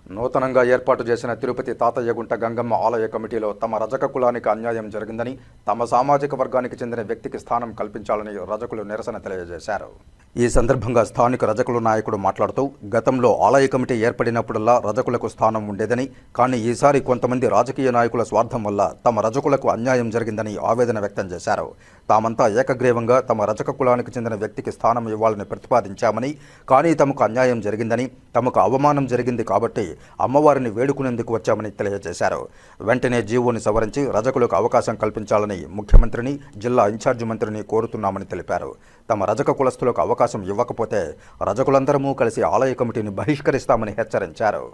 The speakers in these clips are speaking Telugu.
నూతనంగా ఏర్పాటు చేసిన తిరుపతి తాతయ్యగుంట గంగమ్మ ఆలయ కమిటీలో తమ రజక కులానికి అన్యాయం జరిగిందని, తమ సామాజిక వర్గానికి చెందిన వ్యక్తికి స్థానం కల్పించాలని రజకులు నిరసన తెలియజేశారు. ఈ సందర్భంగా స్థానిక రజకుల నాయకుడు మాట్లాడుతూ, గతంలో ఆలయ కమిటీ ఏర్పడినప్పుడల్లా రజకులకు స్థానం ఉండేదని, కానీ ఈసారి కొంతమంది రాజకీయ నాయకుల స్వార్థం వల్ల తమ రజకులకు అన్యాయం జరిగిందని ఆవేదన వ్యక్తం చేశారు. తామంతా ఏకగ్రీవంగా తమ రజక కులానికి చెందిన వ్యక్తికి స్థానం ఇవ్వాలని ప్రతిపాదించామని, కానీ తమకు అన్యాయం జరిగిందని, తమకు అవమానం జరిగింది కాబట్టి అమ్మవారిని వేడుకునేందుకు వచ్చామని తెలియజేశారు. వెంటనే జీవోని సవరించి రజకులకు అవకాశం కల్పించాలని ముఖ్యమంత్రిని, జిల్లా ఇన్ఛార్జి మంత్రిని కోరుతున్నామని తెలిపారు. తమ రజక కులస్తులకు అవకాశం ఇవ్వకపోతే రజకులందరము కలిసి ఆలయ కమిటీని బహిష్కరిస్తామని హెచ్చరించారు.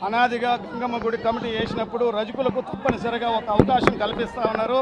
అనాదిగా గంగమ్మ గుడి కమిటీ వేసినప్పుడు రజకులకు తప్పనిసరిగా ఒక అవకాశం కల్పిస్తా ఉన్నారు.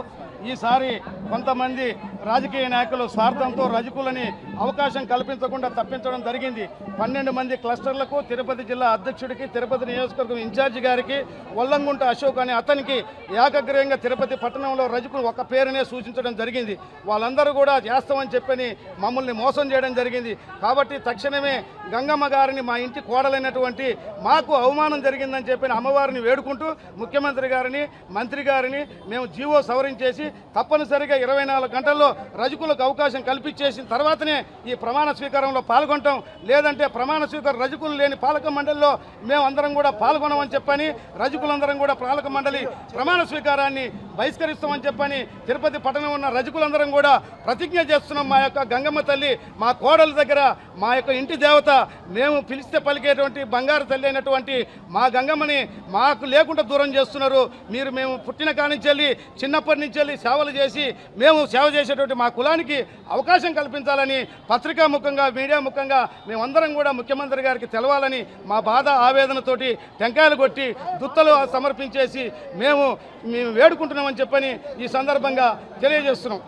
ఈసారి కొంతమంది రాజకీయ నాయకులు స్వార్థంతో రజకులని అవకాశం కల్పించకుండా తప్పించడం జరిగింది. 12 మంది క్లస్టర్లకు, తిరుపతి జిల్లా అధ్యక్షుడికి, తిరుపతి నియోజకవర్గం ఇన్ఛార్జి గారికి, వల్లంగుంట అశోక్ అనే అతనికి ఏకగ్రీవంగా తిరుపతి పట్టణంలో రజకులు ఒక పేరునే సూచించడం జరిగింది. వాళ్ళందరూ కూడా చేస్తామని చెప్పని మమ్మల్ని మోసం చేయడం జరిగింది. కాబట్టి తక్షణమే గంగమ్మ గారిని, మా ఇంటి కోడలైనటువంటి మాకు అవమానం జరిగిందని చెప్పి అమ్మవారిని వేడుకుంటూ ముఖ్యమంత్రి గారిని, మంత్రి గారిని మేము జీవో సవరించేసి తప్పనిసరిగా 24 గంటల్లో రజకులకు అవకాశం కల్పించేసిన తర్వాతనే ఈ ప్రమాణ స్వీకారంలో పాల్గొంటాం. లేదంటే ప్రమాణ స్వీకారం రజకులు లేని పాలక మండలిలో మేమందరం కూడా పాల్గొనమని చెప్పని, రజకులందరం కూడా పాలక మండలి ప్రమాణ స్వీకారాన్ని బహిష్కరిస్తామని చెప్పని తిరుపతి పట్టణం ఉన్న రజకులందరం కూడా ప్రతిజ్ఞ చేస్తున్నాం. మా యొక్క గంగమ్మ తల్లి మా కోడల దగ్గర, మా యొక్క ఇంటి దేవత, మేము పిలిస్తే పలికేటువంటి బంగారు తల్లి అయినటువంటి మా గంగమ్మని మాకు లేకుండా దూరం చేస్తున్నారు. మేము పుట్టిన కానించెల్లి, చిన్నప్పటి నుంచి సేవలు చేసి మేము సేవ చేసేటువంటి మా కులానికి అవకాశం కల్పించాలని పత్రికా ముఖంగా, మీడియా ముఖంగా మేమందరం కూడా ముఖ్యమంత్రి గారికి తెలవాలని మా బాధ ఆవేదనతోటి టెంకాయలు కొట్టి దుత్తలు సమర్పించేసి మేము వేడుకుంటున్నామని చెప్పని ఈ సందర్భంగా తెలియజేస్తున్నాం.